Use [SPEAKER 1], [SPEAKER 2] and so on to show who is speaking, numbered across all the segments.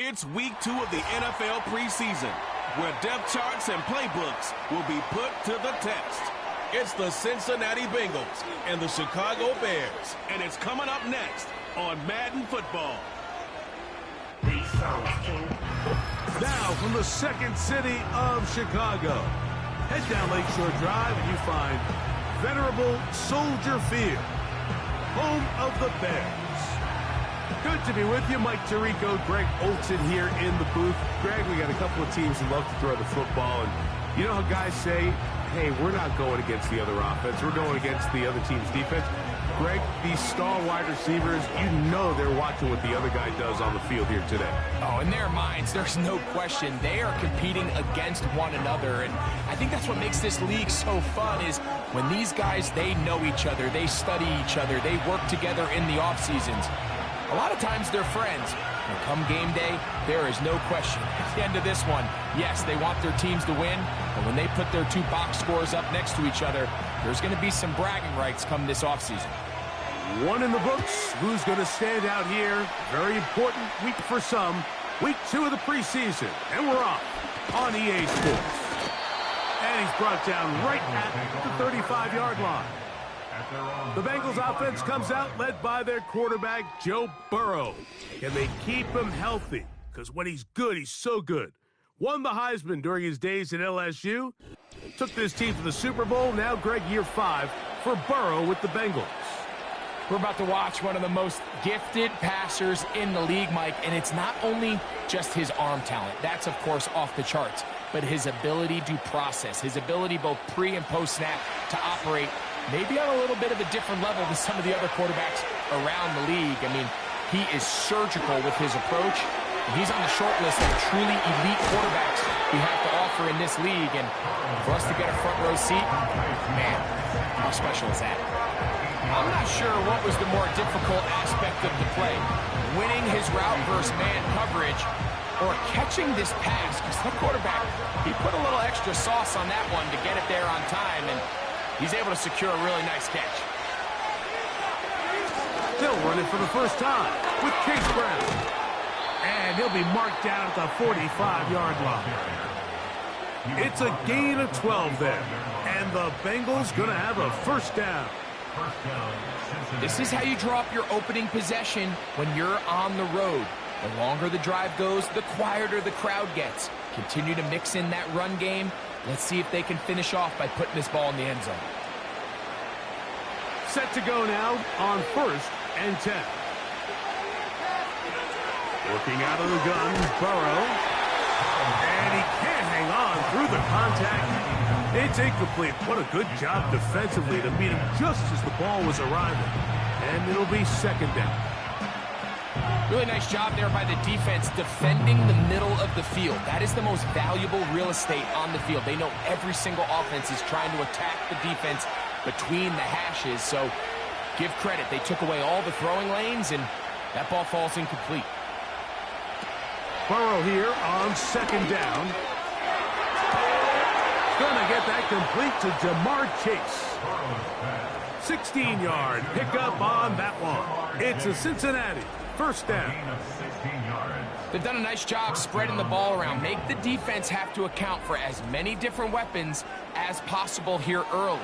[SPEAKER 1] It's week 2 of the NFL preseason, where depth charts and playbooks will be put to the test. It's the Cincinnati Bengals and the Chicago Bears, and it's coming up next on Madden Football.
[SPEAKER 2] Now from the second city of Chicago, head down Lakeshore Drive and you find venerable Soldier Field, home of the Bears. Good to be with you. Mike Tirico, Greg Olson here in the booth. Greg, we got a couple of teams that love to throw the football, and you know how guys say, hey, we're not going against the other offense, we're going against the other team's defense. Greg, these star wide receivers, you know they're watching what the other guy does on the field here today.
[SPEAKER 3] Oh, in their minds, there's no question. They are competing against one another, and I think that's what makes this league so fun is when these guys, they know each other, they study each other, they work together in the off seasons. A lot of times they're friends. And come game day, there is no question. At the end of this one, yes, they want their teams to win, but when they put their two box scores up next to each other, there's going to be some bragging rights come this offseason.
[SPEAKER 2] One in the books. Who's going to stand out here? Very important week for some. Week 2 of the preseason. And we're off on EA Sports. And he's brought down right at the 35-yard line. The Bengals offense comes out led by their quarterback, Joe Burrow. Can they keep him healthy? Because when he's good, he's so good. Won the Heisman during his days at LSU. Took this team to the Super Bowl. Now, Greg, year 5 for Burrow with the Bengals.
[SPEAKER 3] We're about to watch one of the most gifted passers in the league, Mike, and it's not only just his arm talent. That's, of course, off the charts, but his ability to process, his ability both pre- and post-snap to operate maybe on a little bit of a different level than some of the other quarterbacks around the league. I mean, he is surgical with his approach. He's on the short list of truly elite quarterbacks we have to offer in this league, and for us to get a front row seat, man, how special is that? I'm not sure what was the more difficult aspect of the play, winning his route versus man coverage or catching this pass, because the quarterback, he put a little extra sauce on that one to get it there on time, and he's able to secure a really nice catch.
[SPEAKER 2] They'll run it for the first time with Chase Brown. And he'll be marked down at the 45-yard line. It's a gain of 12 there. And the Bengals going to have a first down.
[SPEAKER 3] This is how you draw up your opening possession when you're on the road. The longer the drive goes, the quieter the crowd gets. Continue to mix in that run game. Let's see if they can finish off by putting this ball in the end zone.
[SPEAKER 2] Set to go now on 1st and 10. Working out of the gun, Burrow. And he can't hang on through the contact. It's incomplete. What a good job defensively to beat him just as the ball was arriving. And it'll be second down.
[SPEAKER 3] Really nice job there by the defense defending the middle of the field. That is the most valuable real estate on the field. They know every single offense is trying to attack the defense between the hashes. So give credit. They took away all the throwing lanes, and that ball falls incomplete.
[SPEAKER 2] Burrow here on second down. Gonna get that complete to Jamar Chase. 16-yard pickup on that one. It's a Cincinnati first down.
[SPEAKER 3] They've done a nice job spreading the ball around. Make the defense have to account for as many different weapons as possible here early.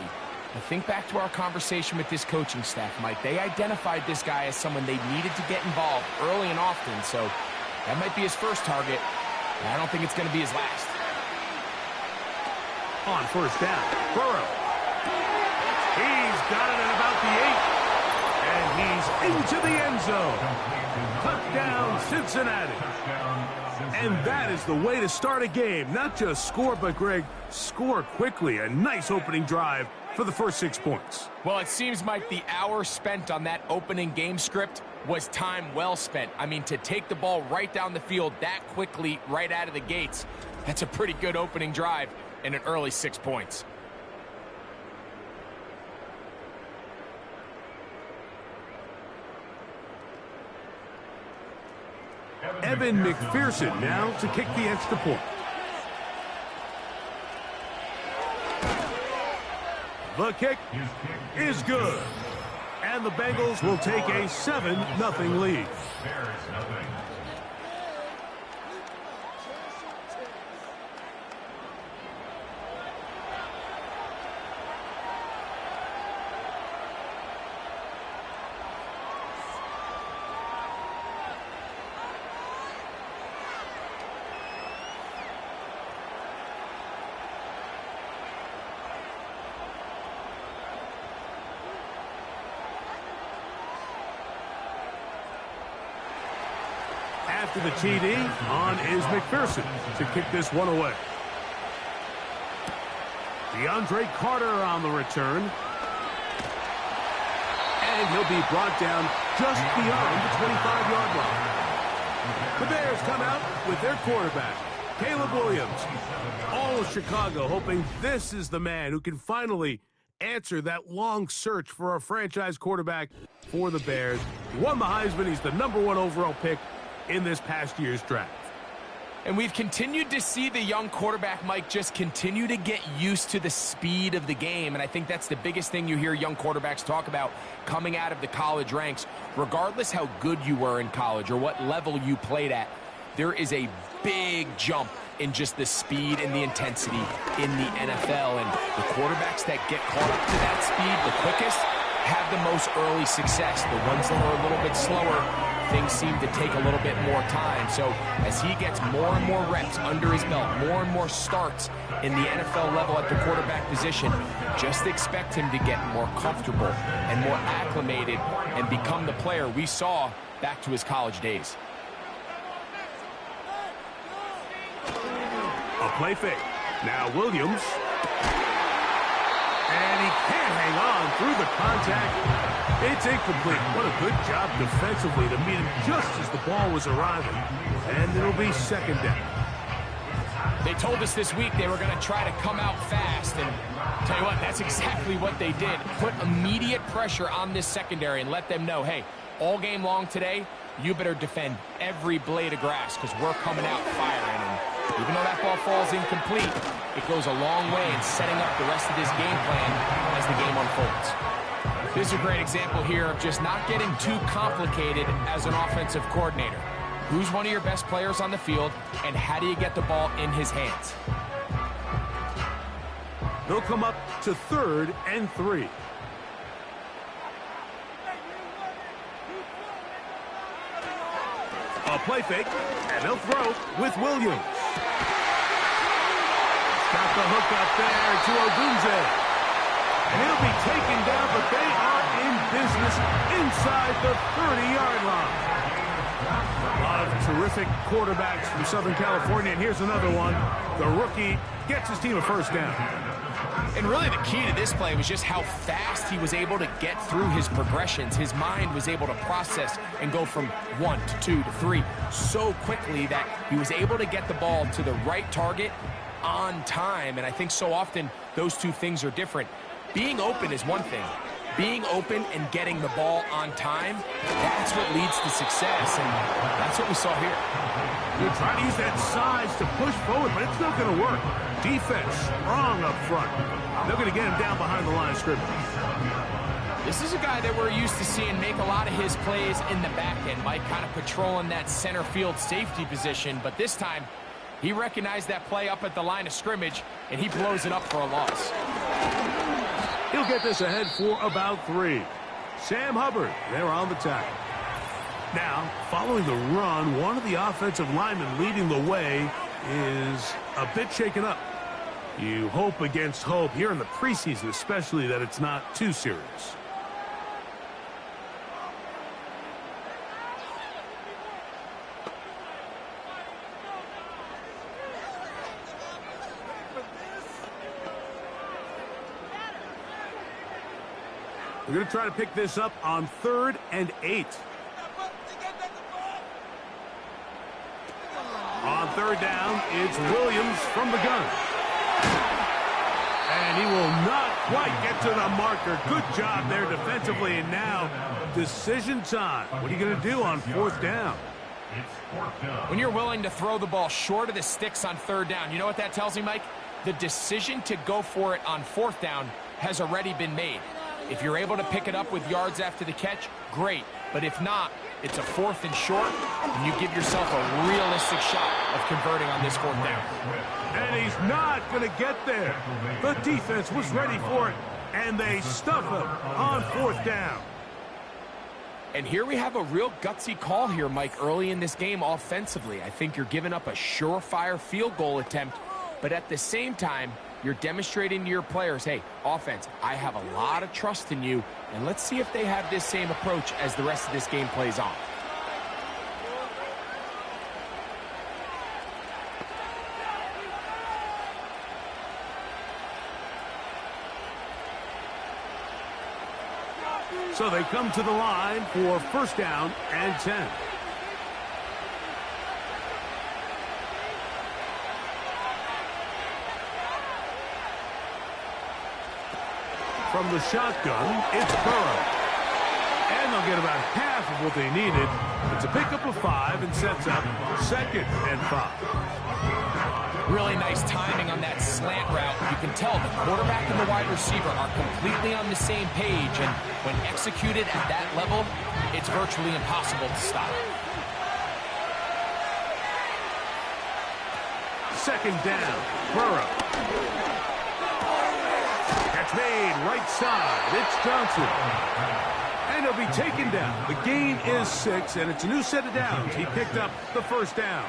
[SPEAKER 3] Now think back to our conversation with this coaching staff, Mike. They identified this guy as someone they needed to get involved early and often, so that might be his first target, and I don't think it's going to be his last.
[SPEAKER 2] On first down, Burrow. He's got it at about the 8. And he's into the end zone. Touchdown, Cincinnati. And that is the way to start a game. Not just score, but, Greg, score quickly. A nice opening drive for the first 6 points.
[SPEAKER 3] Well, it seems, Mike, the hour spent on that opening game script was time well spent. I mean, to take the ball right down the field that quickly right out of the gates, that's a pretty good opening drive and an early 6 points.
[SPEAKER 2] Evan McPherson now to kick the extra point. The kick is good. And the Bengals will take a 7-0 lead. After the TD, on is McPherson to kick this one away. DeAndre Carter on the return. And he'll be brought down just beyond the 25-yard line. The Bears come out with their quarterback, Caleb Williams. All of Chicago hoping this is the man who can finally answer that long search for a franchise quarterback for the Bears. He won the Heisman. He's the #1 overall pick in this past year's draft.
[SPEAKER 3] And we've continued to see the young quarterback, Mike, just continue to get used to the speed of the game. And I think that's the biggest thing you hear young quarterbacks talk about coming out of the college ranks. Regardless how good you were in college or what level you played at, there is a big jump in just the speed and the intensity in the NFL. And the quarterbacks that get caught up to that speed the quickest have the most early success. The ones that are a little bit slower, things seem to take a little bit more time. So as he gets more and more reps under his belt, more and more starts in the NFL level at the quarterback position, just expect him to get more comfortable and more acclimated and become the player we saw back to his college days.
[SPEAKER 2] A play fake. Now Williams. And he can't hang on through the contact. It's incomplete. What a good job defensively to meet him just as the ball was arriving. And it'll be second down.
[SPEAKER 3] They told us this week they were going to try to come out fast. And tell you what, that's exactly what they did. Put immediate pressure on this secondary and let them know, hey, all game long today, you better defend every blade of grass because we're coming out firing. And even though that ball falls incomplete, it goes a long way in setting up the rest of this game plan as the game unfolds. This is a great example here of just not getting too complicated as an offensive coordinator. Who's one of your best players on the field, and how do you get the ball in his hands?
[SPEAKER 2] They'll come up to 3rd and 3. A play fake, and they'll throw with Williams. Got the hook up there to Odunze. And he'll be taken down, but they are in business inside the 30-yard line. A lot of terrific quarterbacks from Southern California, and here's another one. The rookie gets his team a first down.
[SPEAKER 3] And really the key to this play was just how fast he was able to get through his progressions. His mind was able to process and go from 1 to 2 to 3 so quickly that he was able to get the ball to the right target on time. And I think so often those two things are different. Being open is one thing. Being open and getting the ball on time, that's what leads to success, and that's what we saw here.
[SPEAKER 2] They're trying to use that size to push forward, but it's not going to work. Defense strong up front. They're going to get him down behind the line of scrimmage.
[SPEAKER 3] This is a guy that we're used to seeing make a lot of his plays in the back end, Mike, kind of patrolling that center field safety position, but this time he recognized that play up at the line of scrimmage, and he blows it up for a loss.
[SPEAKER 2] He'll get this ahead for about 3. Sam Hubbard, they're on the tackle. Now, following the run, one of the offensive linemen leading the way is a bit shaken up. You hope against hope here in the preseason, especially, that it's not too serious. We're going to try to pick this up on 3rd and 8. On 3rd down, it's Williams from the gun. And he will not quite get to the marker. Good job there defensively. And now, decision time. What are you going to do on 4th down?
[SPEAKER 3] When you're willing to throw the ball short of the sticks on 3rd down, you know what that tells me, Mike? The decision to go for it on 4th down has already been made. If you're able to pick it up with yards after the catch, great. But if not, it's a 4th and short, and you give yourself a realistic shot of converting on this 4th down.
[SPEAKER 2] And he's not going to get there. The defense was ready for it, and they stuff him on 4th down.
[SPEAKER 3] And here we have a real gutsy call here, Mike, early in this game offensively. I think you're giving up a surefire field goal attempt, but at the same time, you're demonstrating to your players, hey, offense, I have a lot of trust in you, and let's see if they have this same approach as the rest of this game plays on.
[SPEAKER 2] So they come to the line for first down and 10. From the shotgun, it's Burrow. And they'll get about half of what they needed. It's a pickup of 5 and sets up 2nd and 5.
[SPEAKER 3] Really nice timing on that slant route. You can tell the quarterback and the wide receiver are completely on the same page, and when executed at that level, it's virtually impossible to stop.
[SPEAKER 2] 2nd down, Burrow. Catch made, right side, it's Johnson. And he'll be taken down. The gain is 6, and it's a new set of downs. He picked up the first down.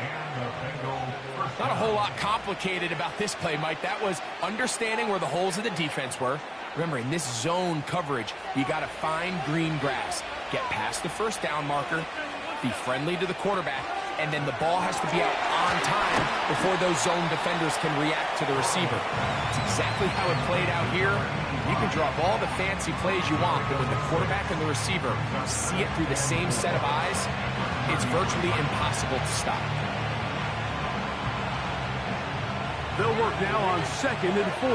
[SPEAKER 3] Not a whole lot complicated about this play, Mike. That was understanding where the holes of the defense were. Remember, in this zone coverage, you got to find green grass. Get past the first down marker, be friendly to the quarterback, and then the ball has to be out on time before those zone defenders can react to the receiver. It's exactly how it played out here. You can draw up all the fancy plays you want, but when the quarterback and the receiver see it through the same set of eyes, it's virtually impossible to stop.
[SPEAKER 2] They'll work now on 2nd and 4.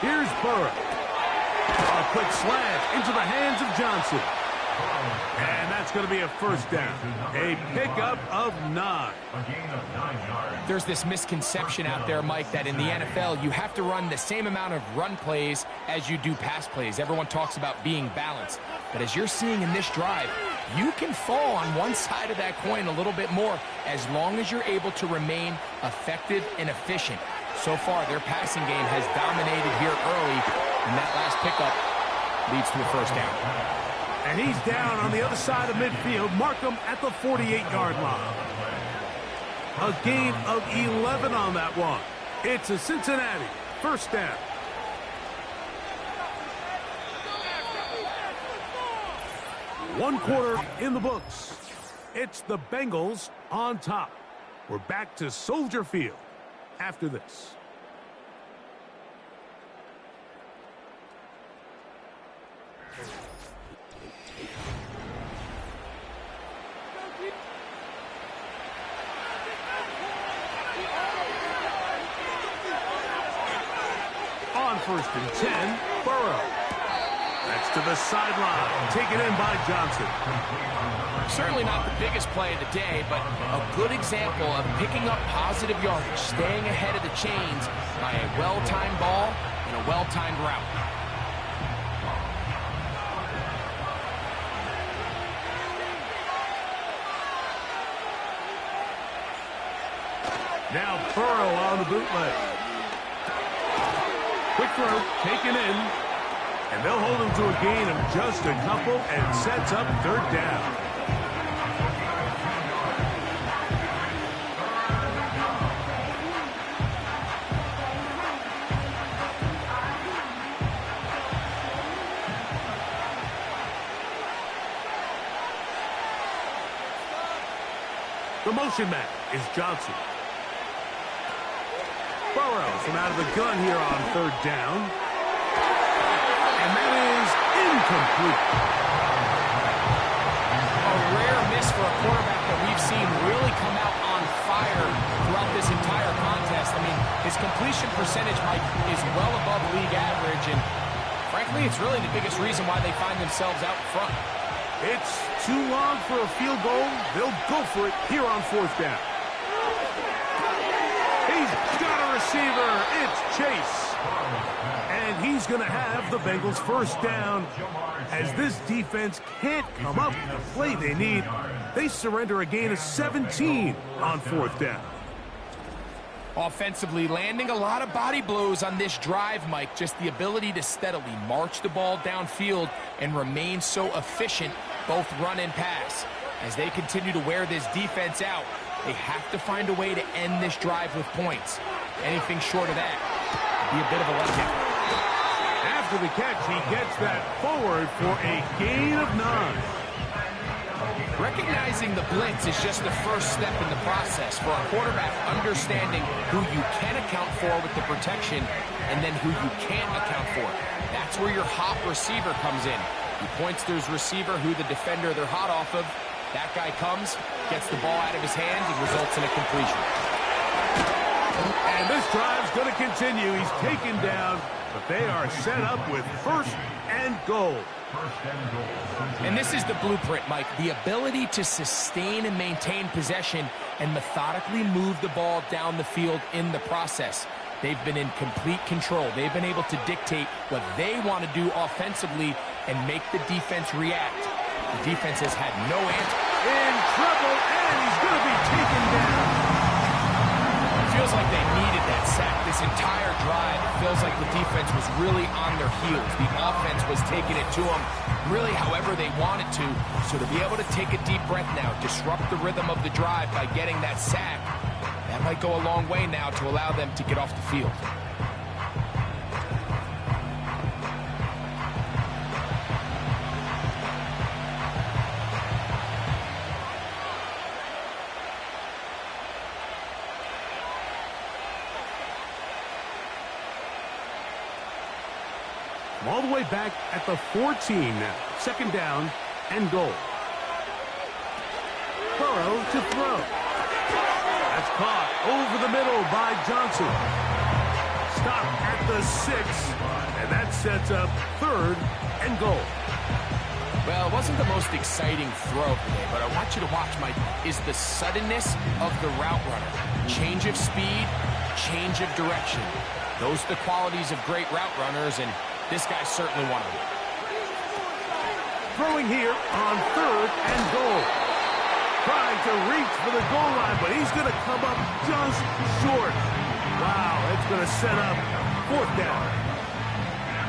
[SPEAKER 2] Here's Burrow. A quick slant into the hands of Johnson. And that's going to be a first down. A pickup of 9.
[SPEAKER 3] There's this misconception out there, Mike, that in the NFL, you have to run the same amount of run plays as you do pass plays. Everyone talks about being balanced. But as you're seeing in this drive, you can fall on one side of that coin a little bit more as long as you're able to remain effective and efficient. So far, their passing game has dominated here early, and that last pickup leads to a first down.
[SPEAKER 2] And he's down on the other side of midfield. Mark him at the 48-yard line. A gain of 11 on that one. It's a Cincinnati first down. One quarter in the books. It's the Bengals on top. We're back to Soldier Field after this. On 1st and 10, Burrow. That's to the sideline, taken in by Johnson.
[SPEAKER 3] Certainly not the biggest play of the day, but a good example of picking up positive yardage, staying ahead of the chains by a well-timed ball and a well-timed route.
[SPEAKER 2] Now Burrow on the bootleg. Quick throw, taken in. And they'll hold him to a gain of just a couple and sets up 3rd down. The motion man is Johnson. Burrow from out of the gun here on 3rd down. And that is incomplete.
[SPEAKER 3] A rare miss for a quarterback that we've seen really come out on fire throughout this entire contest. I mean, his completion percentage, Mike, is well above league average, and frankly, it's really the biggest reason why they find themselves out in front.
[SPEAKER 2] It's too long for a field goal. They'll go for it here on 4th down. He's got a receiver. It's Chase. And he's going to have the Bengals first down. As this defense can't come up with the play they need, they surrender a gain of 17 on 4th down.
[SPEAKER 3] Offensively, landing a lot of body blows on this drive, Mike. Just the ability to steadily march the ball downfield and remain so efficient, both run and pass. As they continue to wear this defense out, they have to find a way to end this drive with points. Anything short of that would be a bit of a letdown.
[SPEAKER 2] After the catch, he gets that forward for a gain of 9.
[SPEAKER 3] Recognize Utilizing the blitz is just the first step in the process for a quarterback, understanding who you can account for with the protection and then who you can't account for. That's where your hot receiver comes in. He points to his receiver, who the defender they're hot off of. That guy comes, gets the ball out of his hands, and results in a completion.
[SPEAKER 2] And this drive's going to continue. He's taken down, but they are set up with first and goal.
[SPEAKER 3] And this is the blueprint, Mike. The ability to sustain and maintain possession and methodically move the ball down the field in the process. They've been in complete control. They've been able to dictate what they want to do offensively and make the defense react. The defense has had no answer.
[SPEAKER 2] In trouble, and he's going to be taken down.
[SPEAKER 3] It feels like they needed that sack this entire drive. It feels like the defense was really on their heels. The offense was taking it to them really however they wanted to. So to be able to take a deep breath now, disrupt the rhythm of the drive by getting that sack, that might go a long way now to allow them to get off the field.
[SPEAKER 2] All the way back at the 14 now. Second down and goal. Burrow to throw. That's caught over the middle by Johnson. Stop at the 6, and that sets up third and goal.
[SPEAKER 3] Well, it wasn't the most exciting throw today, but I want you to watch, Mike, is the suddenness of the route runner. Change of speed, change of direction. Those are the qualities of great route runners, and this guy's certainly one of them.
[SPEAKER 2] Throwing here on third and goal. Trying to reach for the goal line, but he's going to come up just short. Wow, it's going to set up fourth down.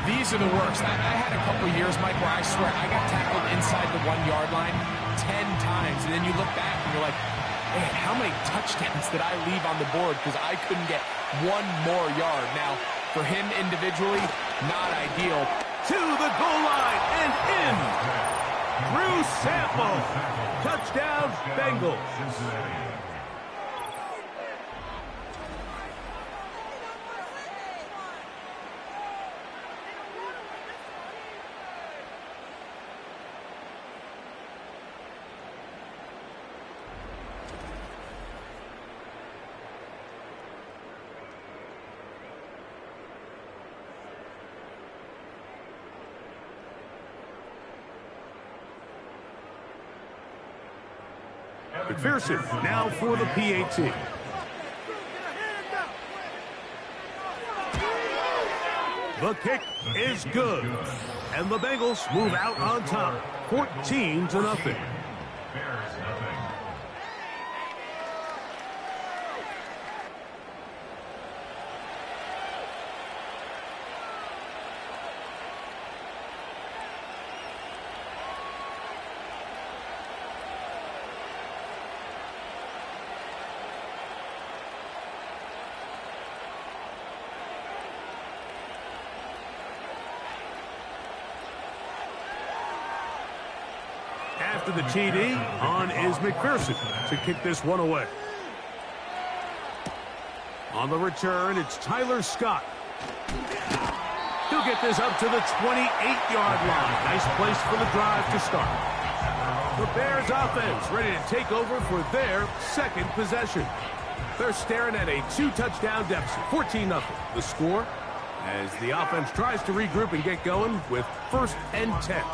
[SPEAKER 3] These are the worst. I had a couple years, Mike, where I swear I got tackled inside the 1-yard line 10 times, and then you look back and you're like, man, how many touchdowns did I leave on the board because I couldn't get one more yard? Now, for him individually, not ideal.
[SPEAKER 2] To the goal line and in. Drew Sample. Touchdown, Bengals. McPherson now for the PAT. The kick is good. And the Bengals move out on top, 14-0. After the TD, on is McPherson to kick this one away. On the return, it's Tyler Scott. He'll get this up to the 28-yard line. Nice place for the drive to start. The Bears offense ready to take over for their second possession. They're staring at a 2-touchdown deficit, 14-0. The score as the offense tries to regroup and get going with 1st and 10.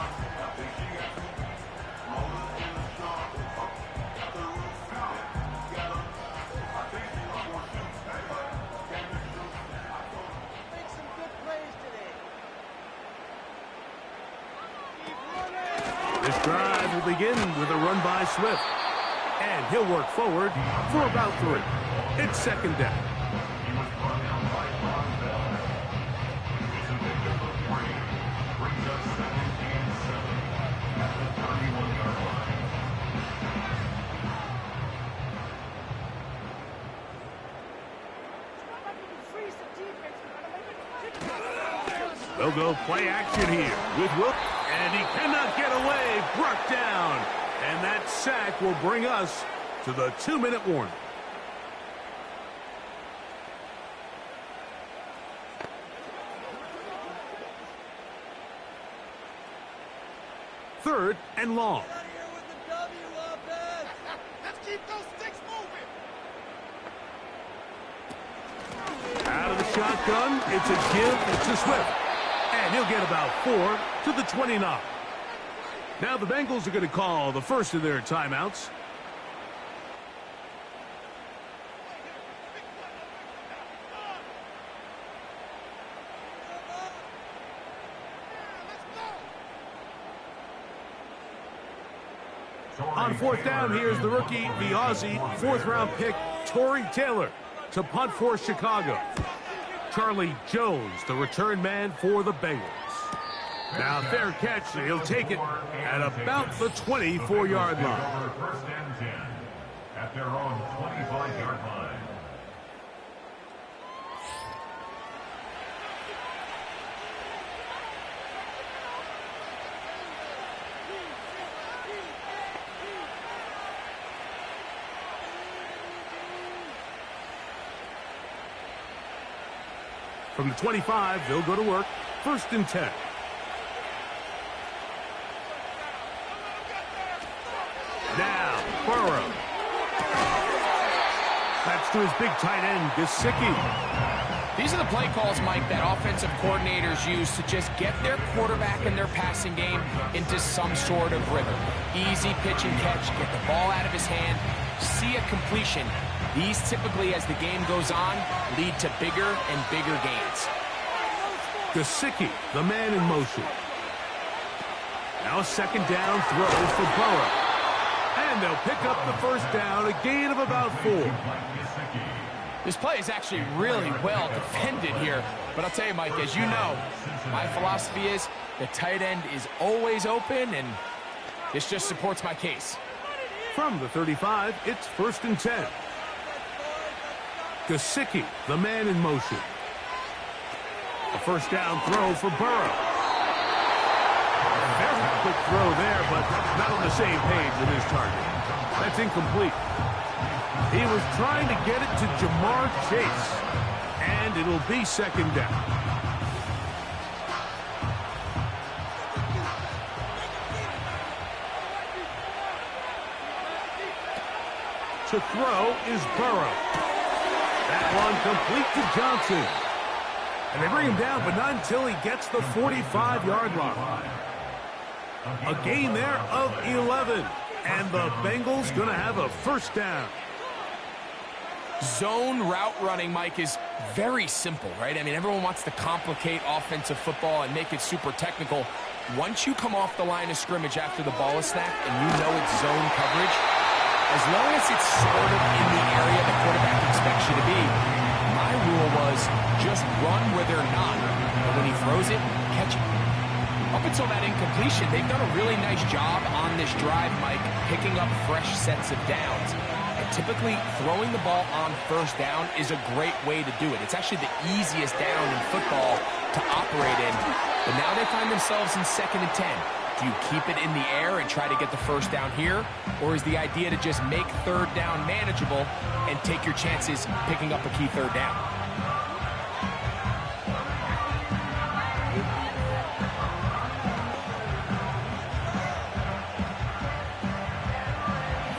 [SPEAKER 2] This drive will begin with a run by Swift. And he'll work forward for about 3. It's second down. They'll go play action here with Will. And he cannot get away. Brought down. And that sack will bring us to the 2-minute warning. Third and long.
[SPEAKER 4] Let's keep those sticks moving.
[SPEAKER 2] Out of the shotgun, it's a give to Swift. And he'll get about 4 to the 29. Now the Bengals are going to call the first of their timeouts. On fourth down, here's the rookie, the Aussie, fourth-round pick, Torrey Taylor, to punt for Chicago. Charlie Jones, the return man for the Bengals. Now, fair catch, he'll take it at about the 24-yard line.
[SPEAKER 5] First and 10 at their own 25-yard line.
[SPEAKER 2] From the 25, they'll go to work. First and 10. Now, Burrow. That's to his big tight end, Gesicki.
[SPEAKER 3] These are the play calls, Mike, that offensive coordinators use to just get their quarterback and their passing game into some sort of rhythm. Easy pitch and catch, get the ball out of his hand, see a completion. These typically, as the game goes on, lead to bigger and bigger gains.
[SPEAKER 2] Gesicki, the man in motion. Now a second down throw for Burrow. And they'll pick up the first down, a gain of about 4.
[SPEAKER 3] This play is actually really well defended here. But I'll tell you, Mike, as you know, my philosophy is the tight end is always open, and this just supports my case.
[SPEAKER 2] From the 35, it's first and 10. Gesicki, the man in motion. A first down throw for Burrow. Very quick throw there, but not on the same page with his target. That's incomplete. He was trying to get it to Jamar Chase, and it'll be second down. To throw is Burrow. That one complete to Johnson. And they bring him down, but not until he gets the 45-yard line. A gain there of 11. And the Bengals going to have a first down.
[SPEAKER 3] Zone route running, Mike, is very simple, right? I mean, everyone wants to complicate offensive football and make it super technical. Once you come off the line of scrimmage after the ball is snapped and you know it's zone coverage, as long as it's sort of in the area the quarterback expects you to be, my rule was just run where they're not. And when he throws it, catch it. Up until that incompletion, they've done a really nice job on this drive, Mike, picking up fresh sets of downs. And typically, throwing the ball on first down is a great way to do it. It's actually the easiest down in football to operate in. But now they find themselves in second and 10. Do you keep it in the air and try to get the first down here? Or is the idea to just make third down manageable and take your chances picking up a key third down?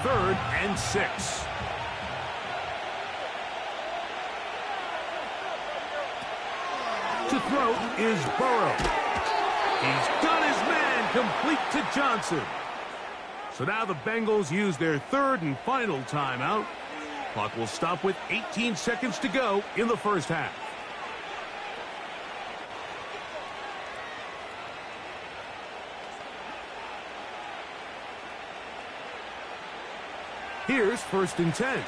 [SPEAKER 2] Third and 6. To throw is Burrow. He's got his man complete to Johnson. So now the Bengals use their third and final timeout. Clock will stop with 18 seconds to go in the first half. Here's first and 10.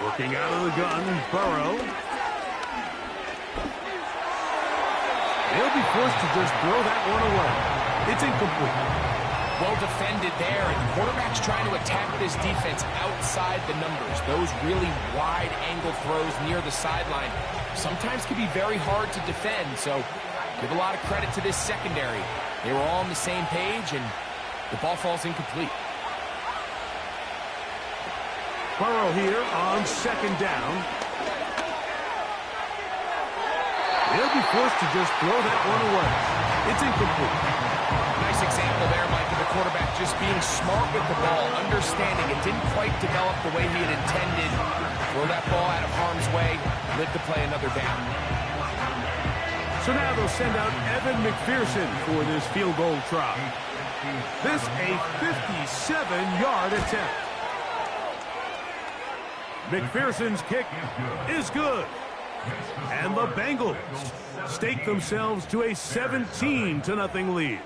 [SPEAKER 2] Working out of the gun, Burrow. They'll be forced to just throw that one away. It's incomplete.
[SPEAKER 3] Well defended there, and the quarterback's trying to attack this defense outside the numbers. Those really wide angle throws near the sideline sometimes can be very hard to defend, so Give a lot of credit to this secondary. They were all on the same page, and the ball falls incomplete.
[SPEAKER 2] Burrow here on second down. He'll be forced to just throw that one away. It's incomplete.
[SPEAKER 3] Nice example there, Mike, of the quarterback just being smart with the ball, understanding it didn't quite develop the way he had intended. Throw that ball out of harm's way, live to play another down.
[SPEAKER 2] So now they'll send out Evan McPherson for this field goal try. This a 57-yard attempt. McPherson's kick is good. And the Bengals stake themselves to a 17-0 lead.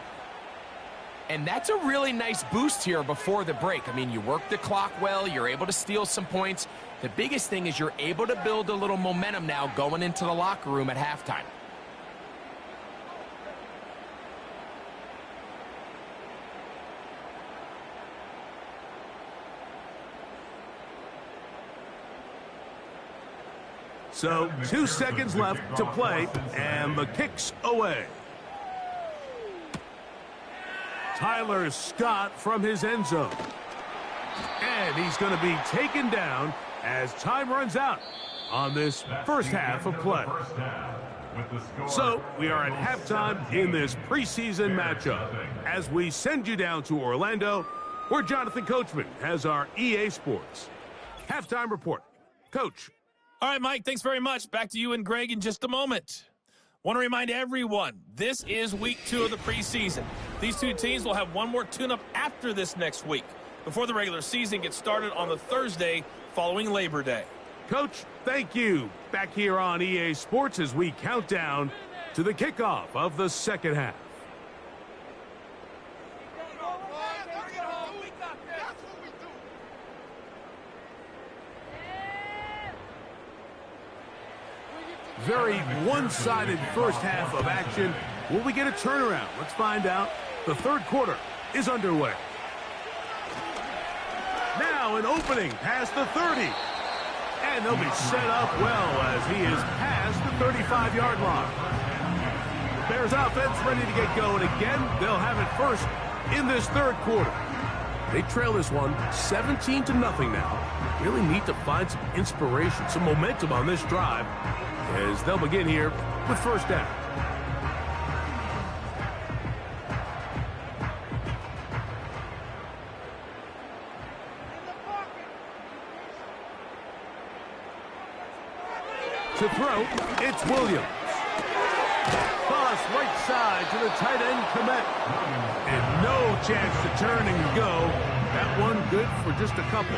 [SPEAKER 3] And that's a really nice boost here before the break. I mean, you work the clock well. You're able to steal some points. The biggest thing is you're able to build a little momentum now going into the locker room at halftime.
[SPEAKER 2] So 2 seconds left to play, and the kick's away. Tyler Scott from his end zone. And he's going to be taken down as time runs out on this first half of play. So we are at halftime in this preseason matchup as we send you down to Orlando, where Jonathan Coachman has our EA Sports halftime report. Coach.
[SPEAKER 6] All right, Mike, thanks very much. Back to you and Greg in just a moment. Want to remind everyone, this is week 2 of the preseason. These two teams will have one more tune-up after this next week, before the regular season gets started on the Thursday following Labor Day.
[SPEAKER 2] Coach, thank you. Back here on EA Sports as we count down to the kickoff of the second half. Very one-sided first half of action. Will we get a turnaround? Let's find out. The third quarter is underway. Now an opening past the 30. And they'll be set up well as he is past the 35-yard line. The Bears offense ready to get going again. They'll have it first in this third quarter. They trail this one 17-0 now. Really need to find some inspiration, some momentum on this drive as they'll begin here with first down. To throw, it's Williams. Toss right side to the tight end, Komet. And no chance to turn and go. That one good for just a couple.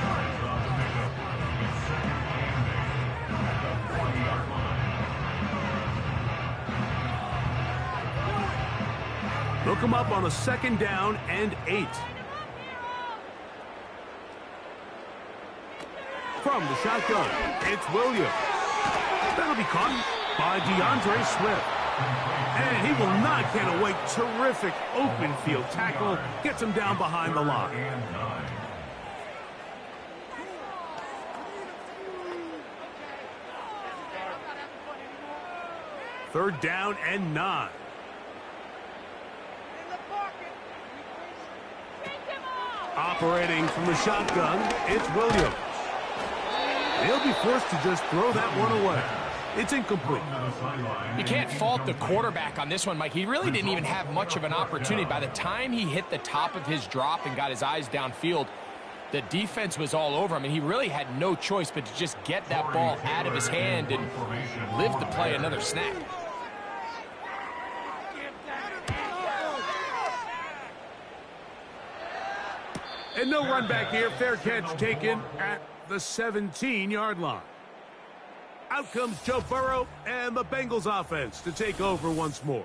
[SPEAKER 2] Look him up on a second down and 8. From the shotgun, it's Williams. That'll be caught by DeAndre Swift. And he will not get away. Terrific open field tackle. Gets him down behind the line. Third down and 9. Operating from the shotgun, it's Williams. He'll be forced to just throw that one away. It's incomplete.
[SPEAKER 3] You can't fault the quarterback on this one, Mike. He really didn't even have much of an opportunity. By the time he hit the top of his drop and got his eyes downfield, the defense was all over him, and he really had no choice but to just get that ball out of his hand and live to play another snap.
[SPEAKER 2] And no run back here. Fair catch taken at the 17-yard line. Out comes Joe Burrow and the Bengals offense to take over once more.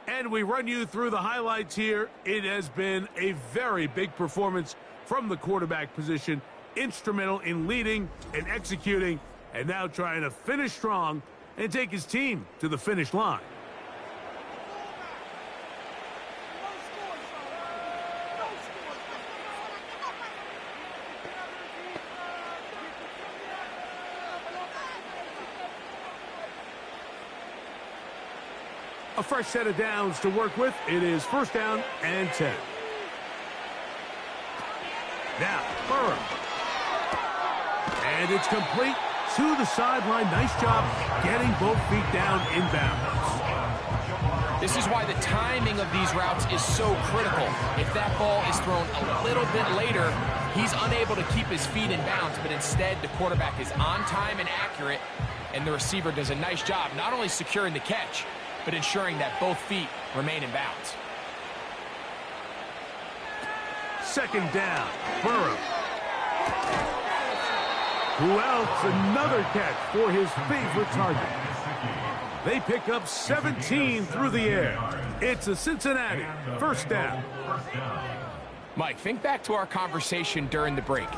[SPEAKER 2] And we run you through the highlights here. It has been a very big performance from the quarterback position. Instrumental in leading and executing, and now trying to finish strong and take his team to the finish line. A fresh set of downs to work with. It is 1st down and 10. Now, Burrow. And it's complete to the sideline. Nice job getting both feet down in bounds.
[SPEAKER 3] This is why the timing of these routes is so critical. If that ball is thrown a little bit later, he's unable to keep his feet in bounds, but instead the quarterback is on time and accurate, and the receiver does a nice job not only securing the catch, but ensuring that both feet remain in bounds.
[SPEAKER 2] 2nd down, Burrow. Who else? Another catch for his favorite target. They pick up 17 through the air. It's a Cincinnati 1st down.
[SPEAKER 3] Mike, think back to our conversation during the break.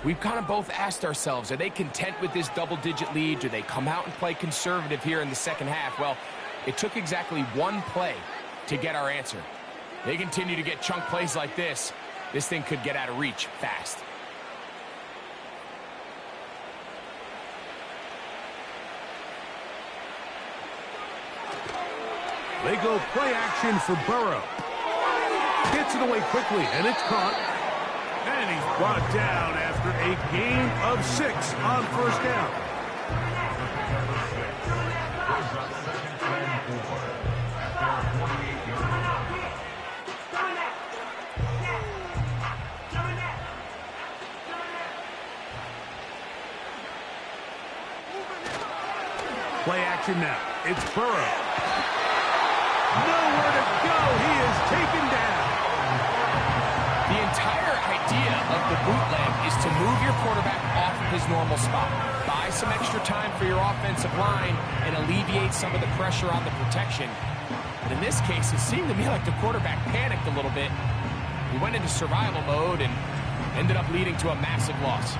[SPEAKER 3] We've kind of both asked ourselves, are they content with this double-digit lead? Do they come out and play conservative here in the second half? Well, it took exactly one play to get our answer. They continue to get chunk plays like this. This thing could get out of reach fast.
[SPEAKER 2] They go play action for Burrow. Gets it away quickly, and it's caught. And he's brought down after a gain of 6 on 1st down. Play action now. It's Burrow. Nowhere to go. He is taken down.
[SPEAKER 3] The entire idea of the bootleg is to move your quarterback off of his normal spot. Buy some extra time for your offensive line and alleviate some of the pressure on the protection. But in this case, it seemed to me like the quarterback panicked a little bit. He went into survival mode and ended up leading to a massive loss.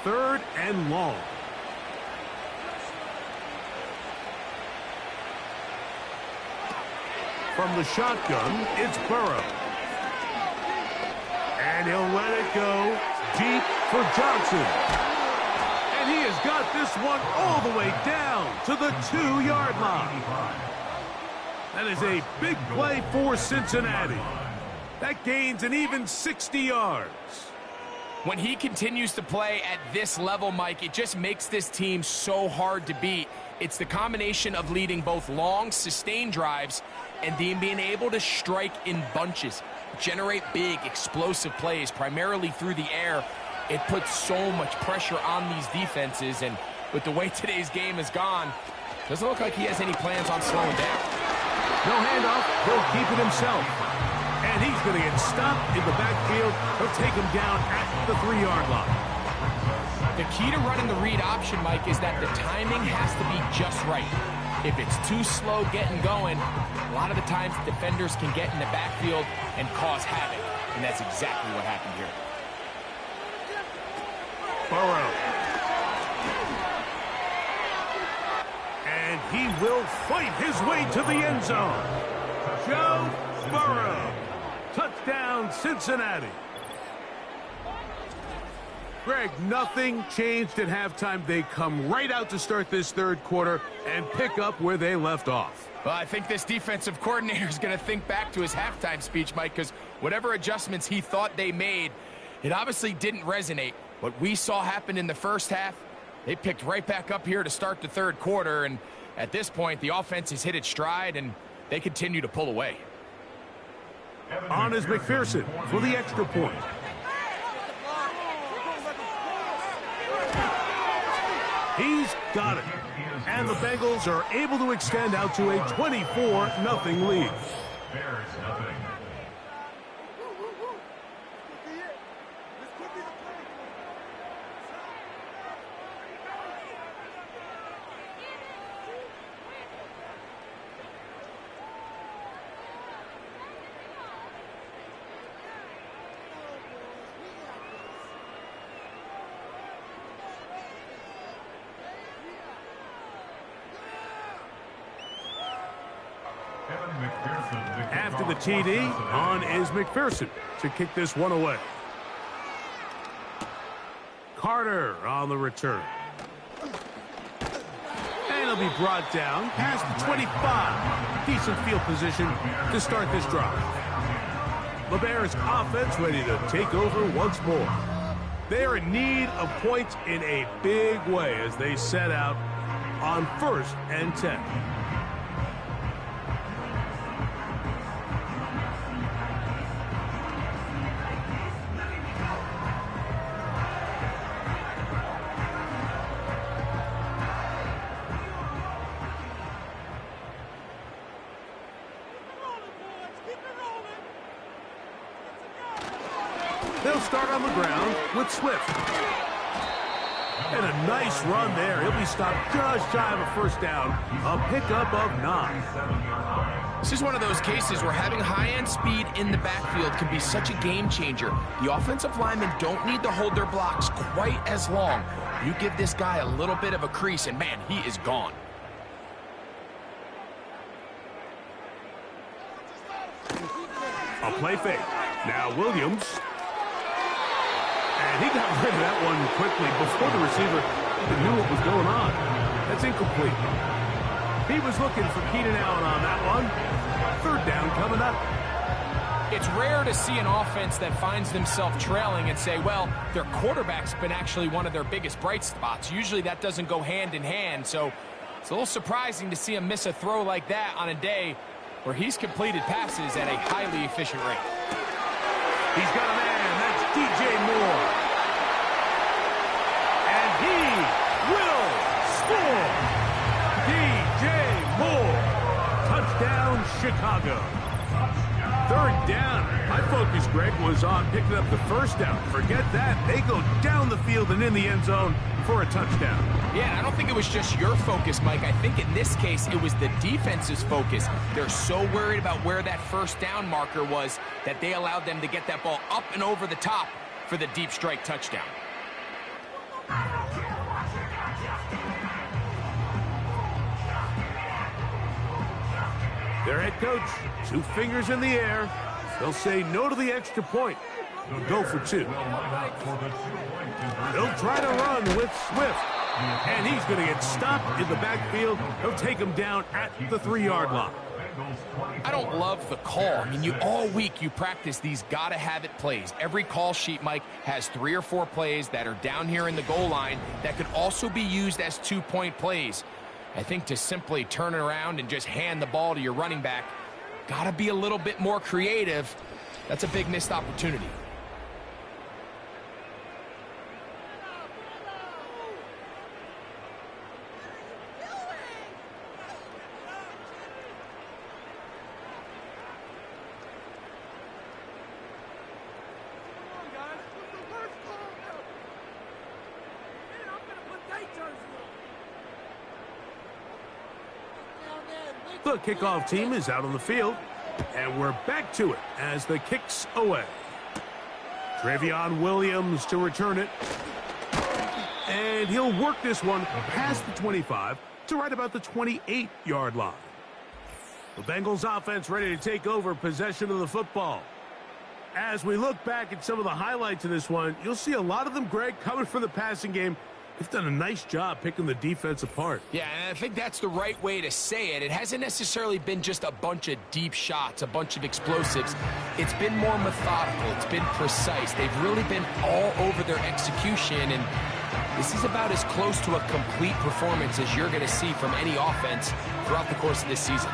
[SPEAKER 2] Third and long. From the shotgun, it's Burrow. And he'll let it go deep for Johnson. And he has got this one all the way down to the 2-yard line. That is a big play for Cincinnati. That gains an even 60 yards.
[SPEAKER 3] When he continues to play at this level, Mike, it just makes this team so hard to beat. It's the combination of leading both long, sustained drives and then being able to strike in bunches, generate big, explosive plays, primarily through the air. It puts so much pressure on these defenses, and with the way today's game has gone, doesn't look like he has any plans on slowing down.
[SPEAKER 2] No handoff. He'll keep it himself. And he's going to get stopped in the backfield. He'll take him down at the 3-yard line.
[SPEAKER 3] The key to running the read option, Mike, is that the timing has to be just right. If it's too slow getting going, a lot of the times defenders can get in the backfield and cause havoc. And that's exactly what happened here.
[SPEAKER 2] Burrow. And he will fight his way to the end zone. Joe Burrow. Touchdown, Cincinnati. Greg, nothing changed at halftime. They come right out to start this third quarter and pick up where they left off.
[SPEAKER 3] Well, I think this defensive coordinator is going to think back to his halftime speech, Mike, because whatever adjustments he thought they made, it obviously didn't resonate. What we saw happen in the first half, they picked right back up here to start the third quarter, and at this point, the offense has hit its stride, and they continue to pull away.
[SPEAKER 2] On is McPherson for the extra point. He's got it. And the Bengals are able to extend out to a 24-0 lead.
[SPEAKER 5] Bears nothing.
[SPEAKER 2] After the TD, on is McPherson to kick this one away. Carter on the return. And he'll be brought down past the 25. Decent field position to start this drive. The Bears offense ready to take over once more. They are in need of points in a big way as they set out on 1st and 10. They'll start on the ground with Swift. And a nice run there. He'll be stopped just shy of a first down. A pickup of 9.
[SPEAKER 3] This is one of those cases where having high-end speed in the backfield can be such a game changer. The offensive linemen don't need to hold their blocks quite as long. You give this guy a little bit of a crease, and man, he is gone.
[SPEAKER 2] A play fake. Now Williams. And he got rid of that one quickly before the receiver even knew what was going on. That's incomplete. He was looking for Keenan Allen on that one. 3rd down coming up.
[SPEAKER 3] It's rare to see an offense that finds themselves trailing and say, well, their quarterback's been actually one of their biggest bright spots. Usually that doesn't go hand in hand, so it's a little surprising to see him miss a throw like that on a day where he's completed passes at a highly efficient rate.
[SPEAKER 2] He's got a man. That's DJ Moore. And he will score. DJ Moore. Touchdown, Chicago. 3rd down. My focus, Greg, was on picking up the 1st down. Forget that. They go down the field and in the end zone for a touchdown.
[SPEAKER 3] Yeah, I don't think it was just your focus, Mike. I think in this case, it was the defense's focus. They're so worried about where that 1st down marker was that they allowed them to get that ball up and over the top for the deep strike touchdown.
[SPEAKER 2] Their head coach, 2 fingers in the air. They'll say no to the extra point. Go for 2. They'll try to run with Swift. And he's going to get stopped in the backfield. He'll take him down at the 3-yard line.
[SPEAKER 3] I don't love the call. I mean, all week you practice these gotta-have-it plays. Every call sheet, Mike, has 3 or 4 plays that are down here in the goal line that could also be used as 2-point plays. I think to simply turn it around and just hand the ball to your running back, gotta be a little bit more creative. That's a big missed opportunity.
[SPEAKER 2] The kickoff team is out on the field, and we're back to it as the kick's away. Travion Williams to return it. And he'll work this one past the 25 to right about the 28-yard line. The Bengals offense ready to take over possession of the football. As we look back at some of the highlights of this one, you'll see a lot of them, Greg, coming from the passing game. They've done a nice job picking the defense apart.
[SPEAKER 3] Yeah, and I think that's the right way to say it. It hasn't necessarily been just a bunch of deep shots, a bunch of explosives. It's been more methodical. It's been precise. They've really been all over their execution, and this is about as close to a complete performance as you're going to see from any offense throughout the course of this season.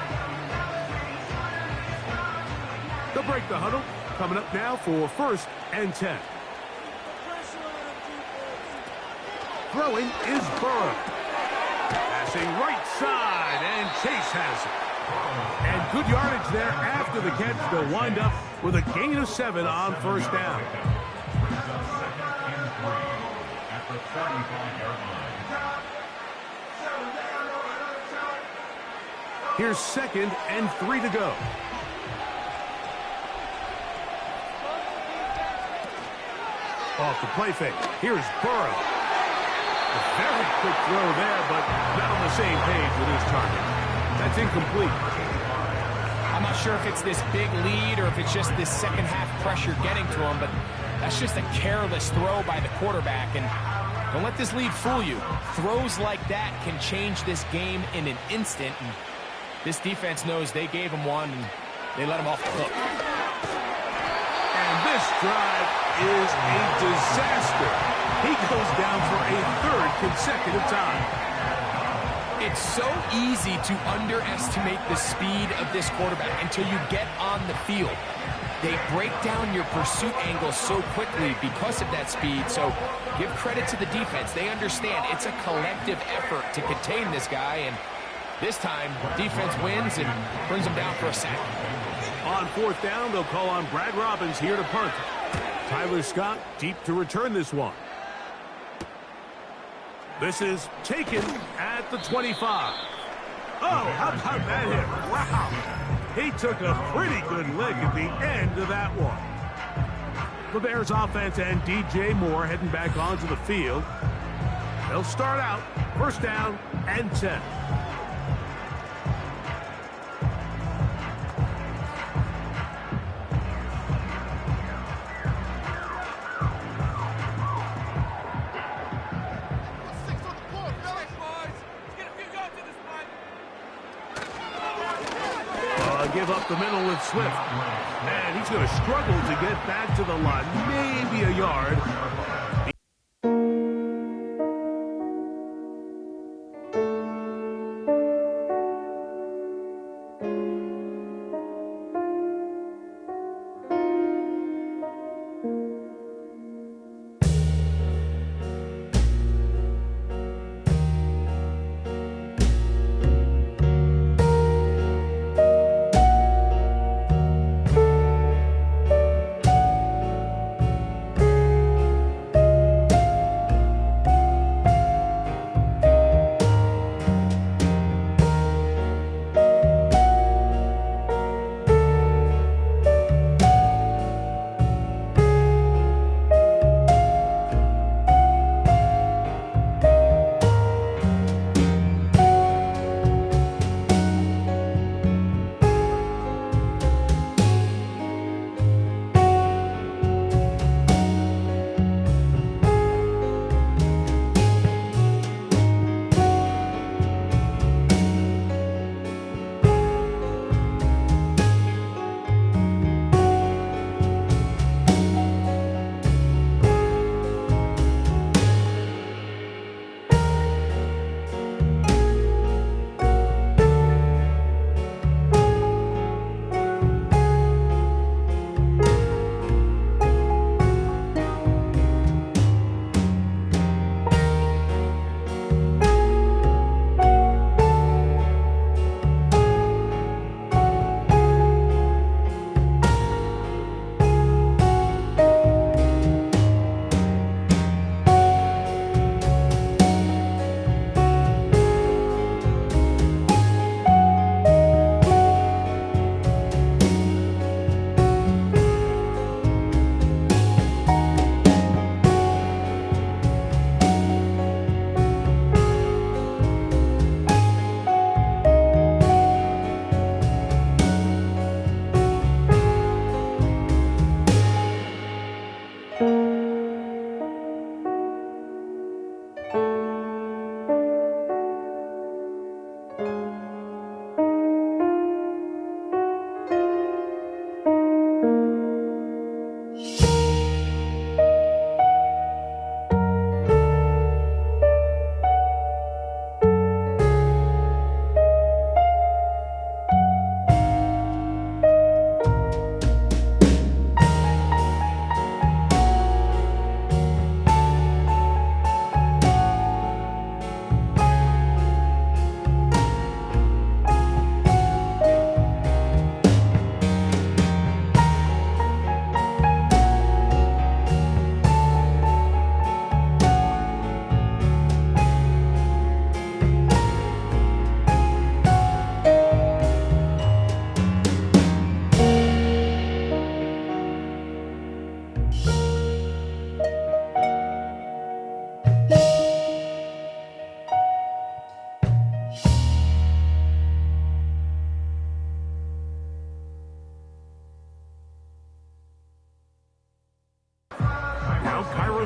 [SPEAKER 2] They'll break the huddle. Coming up now for 1st and 10. Throwing is Burrow. Passing right side, and Chase has it. And good yardage there after the catch. They'll wind up with a gain of 7 on 1st down. Here's 2nd and 3 to go. Off the play fake. Here's Burrow. A very quick throw there, but not on the same page with his target. That's incomplete.
[SPEAKER 3] I'm not sure if it's this big lead or if it's just this second half pressure getting to him, but that's just a careless throw by the quarterback. And don't let this lead fool you. Throws like that can change this game in an instant. And this defense knows they gave him one, and they let him off the hook.
[SPEAKER 2] And this drive is a disaster. He goes down for a third consecutive time.
[SPEAKER 3] It's so easy to underestimate the speed of this quarterback until you get on the field. They break down your pursuit angles so quickly because of that speed. So give credit to the defense. They understand it's a collective effort to contain this guy. And this time, defense wins and brings him down for a sack.
[SPEAKER 2] On fourth down, they'll call on Brad Robbins here to punt. Tyler Scott deep to return this one. This is taken at the 25. Oh, how about that hit? Wow. He took a pretty good lick at the end of that one. The Bears offense and DJ Moore heading back onto the field. They'll start out first down and 10. Give up the middle with Swift. And he's going to struggle to get back to the line. Maybe a yard.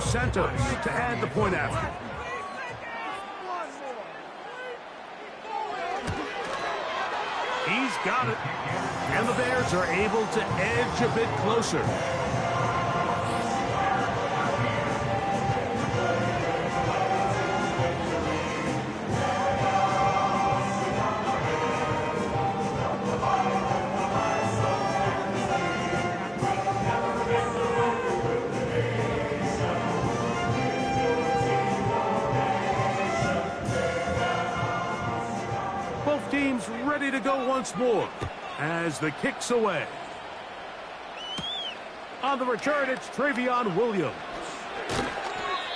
[SPEAKER 2] Santos to add the point after. He's got it. And the Bears are able to edge a bit closer. Teams ready to go once more as the kick's away. On the return, it's Travion Williams.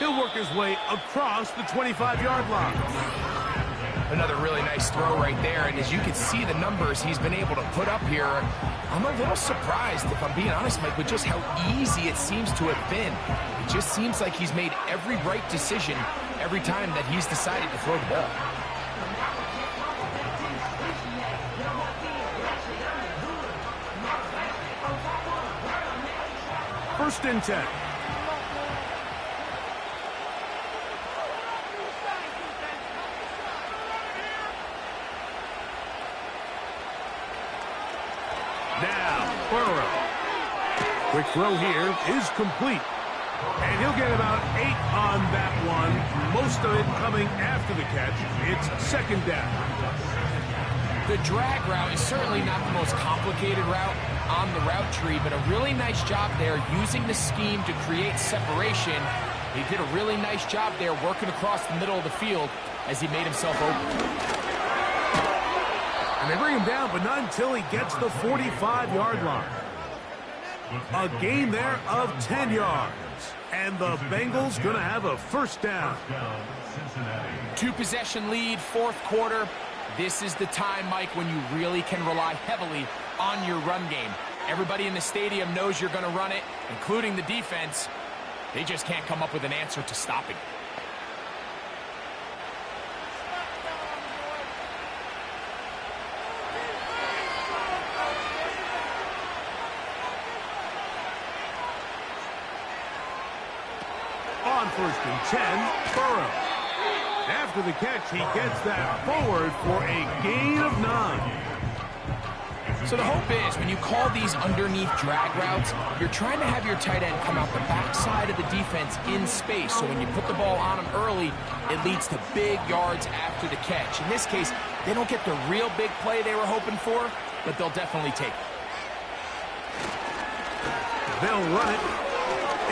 [SPEAKER 2] He'll work his way across the 25-yard line.
[SPEAKER 3] Another really nice throw right there, and as you can see the numbers he's been able to put up here, I'm a little surprised, if I'm being honest, Mike, with just how easy it seems to have been. It just seems like he's made every right decision every time that he's decided to throw the ball.
[SPEAKER 2] First and 10. Now, Burrow. Quick throw here is complete. And he'll get about 8 on that one. Most of it coming after the catch. It's second down.
[SPEAKER 3] The drag route is certainly not the most complicated route on the route tree, but a really nice job there using the scheme to create separation. He did a really nice job there working across the middle of the field as he made himself open.
[SPEAKER 2] And they bring him down, but not until he gets the 45-yard line. A gain there of 10 yards. And the Bengals going to have a first down.
[SPEAKER 3] 2-possession lead, fourth quarter. This is the time, Mike, when you really can rely heavily on your run game. Everybody in the stadium knows you're going to run it, including the defense. They just can't come up with an answer to stopping it.
[SPEAKER 2] On first and 10, Burrow. After the catch, he gets that forward for a gain of 9.
[SPEAKER 3] So the hope is when you call these underneath drag routes, you're trying to have your tight end come out the backside of the defense in space. So when you put the ball on him early, it leads to big yards after the catch. In this case, they don't get the real big play they were hoping for, but they'll definitely take it.
[SPEAKER 2] They'll run it.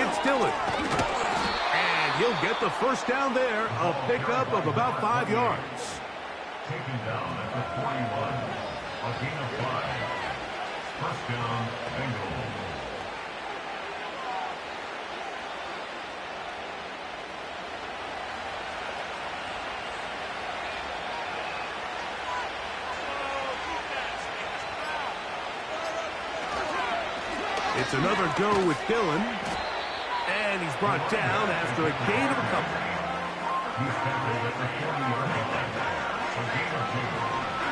[SPEAKER 2] It's Dillon. He'll get the first down there, a pickup of about 5 yards.
[SPEAKER 5] Taken down at the 41, a gain of 5. First down, Bengals.
[SPEAKER 2] It's another go with Dillon. And he's brought down after a gain of a couple.
[SPEAKER 5] He's tackled at the 40-yard line. A gain of 2.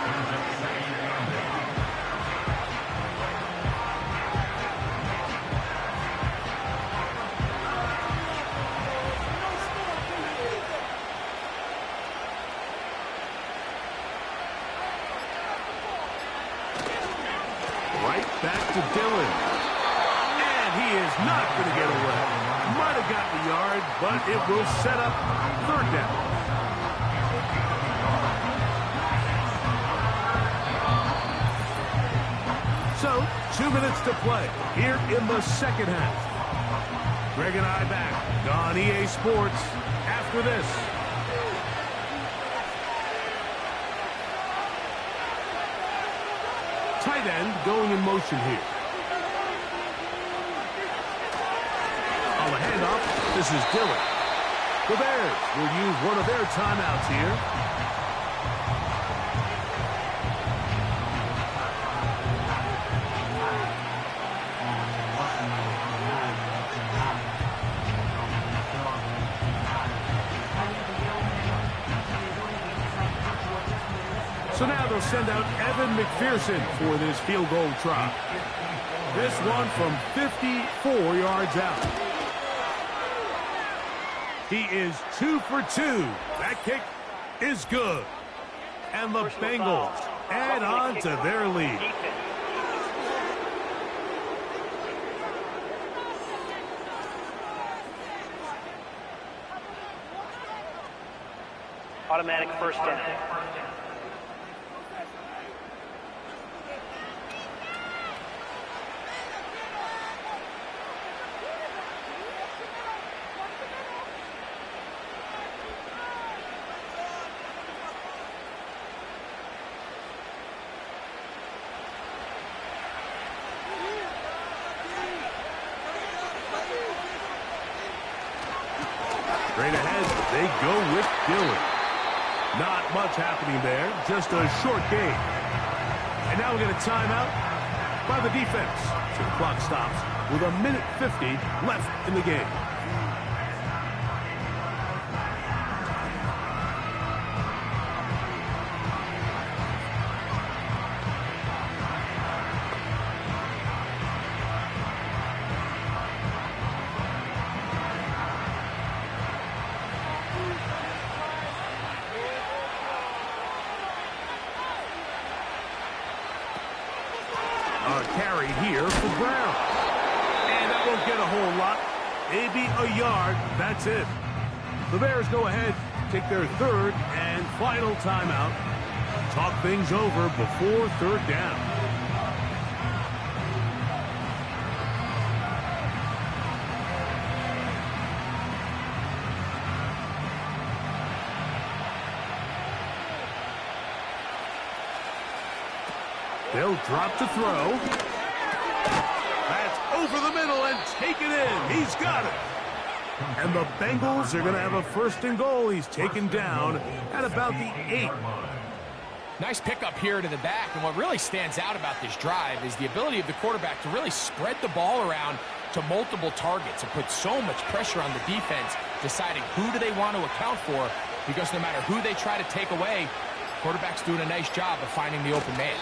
[SPEAKER 5] Brings up second and 8.
[SPEAKER 2] Right back to Dillon. And he is not going to get away. Might have gotten the yard, but it will set up third down. So, 2 minutes to play here in the second half. Greg and I back on EA Sports after this. Tight end going in motion here. On the handoff, this is Dillon. The Bears will use one of their timeouts here. So now they'll send out Evan McPherson for this field goal try. This one from 54 yards out. He is 2 for 2. That kick is good. And the Bengals add on to their lead.
[SPEAKER 7] Automatic first down.
[SPEAKER 2] Straight ahead, they go with Dillon. Not much happening there, just a short game. And now we get a timeout by the defense. So the clock stops with 1:50 left in the game. Carry here for Brown. And that won't get a whole lot. Maybe a yard. That's it. The Bears go ahead, take their third and final timeout. Talk things over before third down. They'll drop to throw. That's over the middle and taken in. He's got it. And the Bengals are going to have a first and goal. He's taken down at about the 8.
[SPEAKER 3] Nice pickup here to the back, and what really stands out about this drive is the ability of the quarterback to really spread the ball around to multiple targets and put so much pressure on the defense, deciding who do they want to account for, because no matter who they try to take away, quarterback's doing a nice job of finding the open man.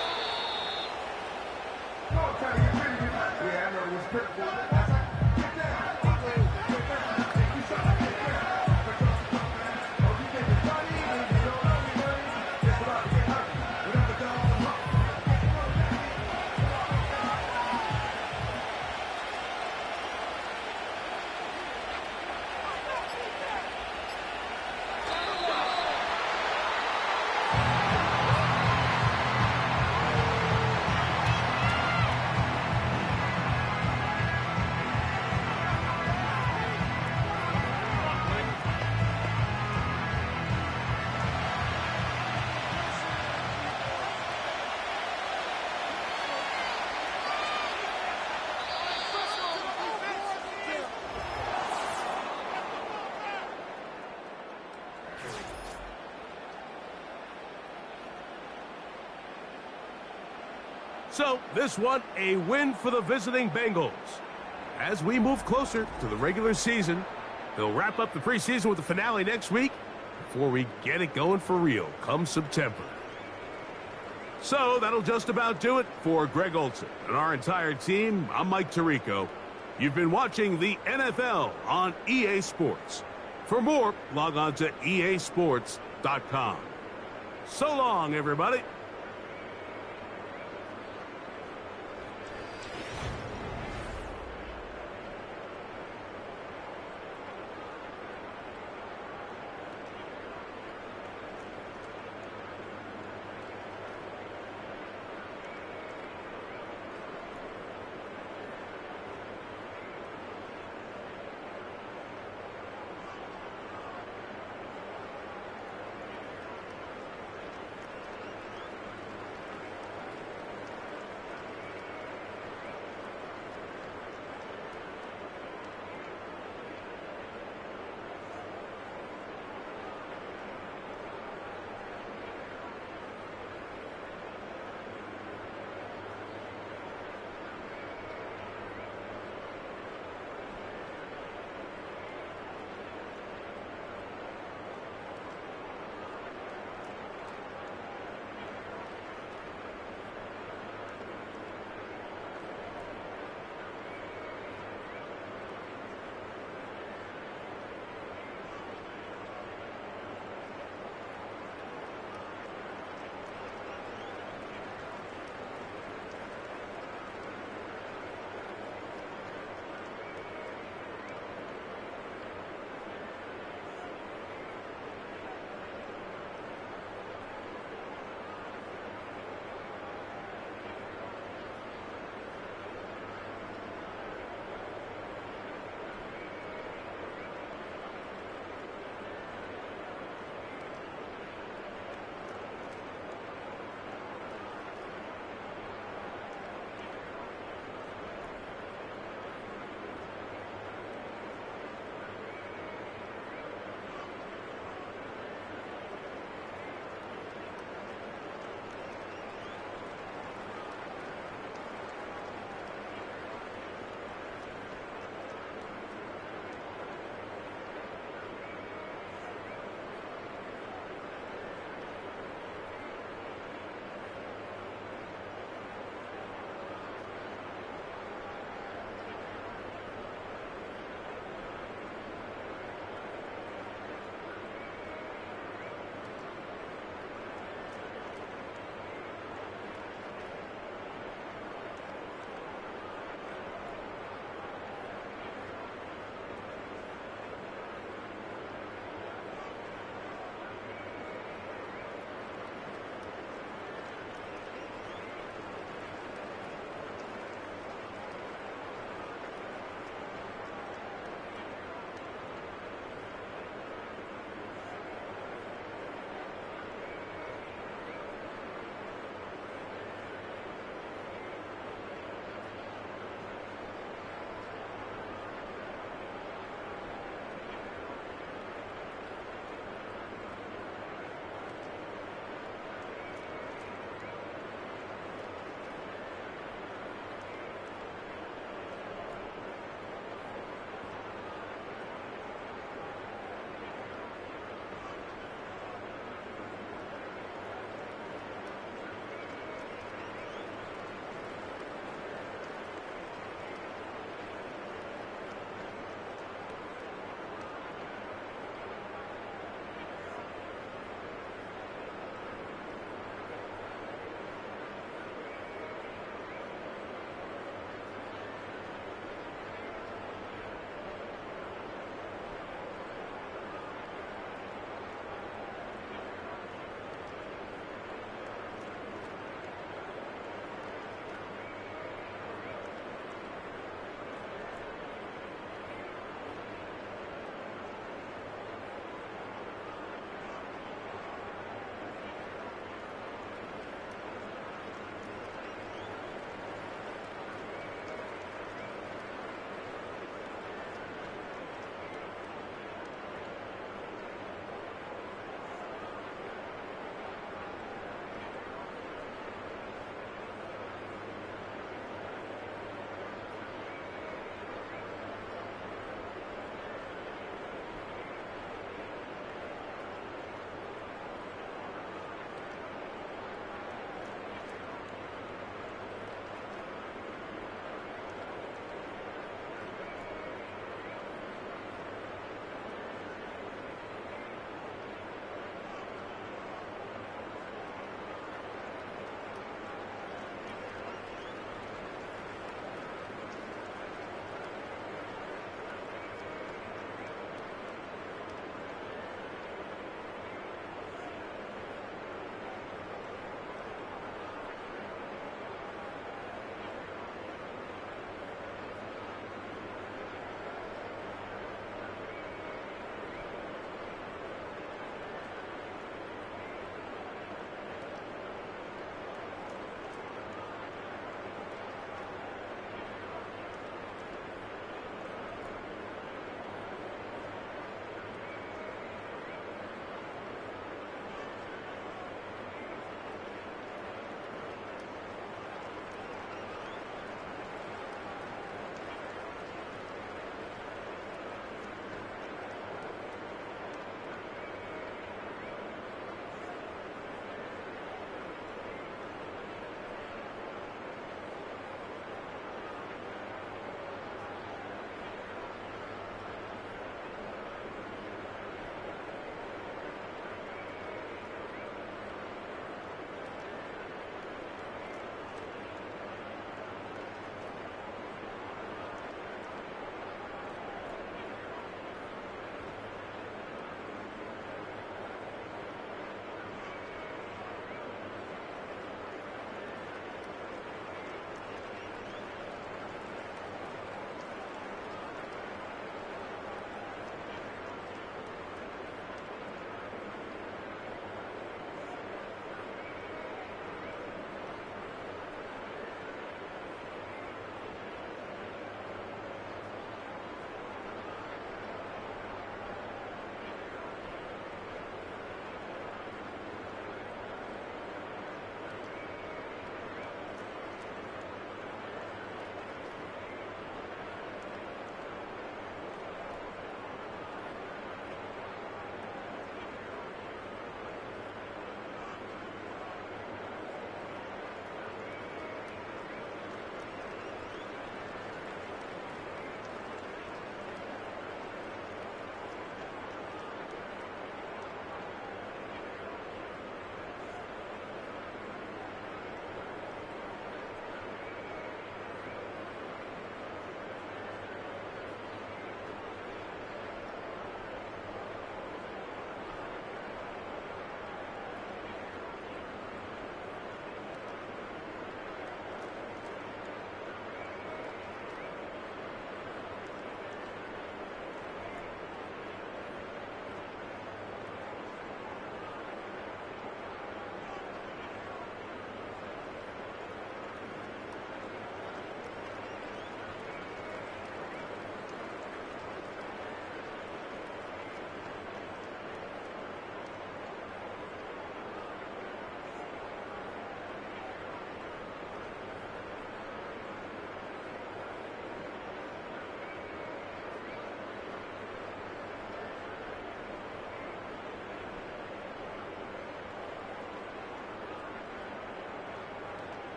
[SPEAKER 2] So, this one, a win for the visiting Bengals. As we move closer to the regular season, they'll wrap up the preseason with the finale next week before we get it going for real come September. So, that'll just about do it for Greg Olson and our entire team. I'm Mike Tirico. You've been watching the NFL on EA Sports. For more, log on to easports.com. So long, everybody.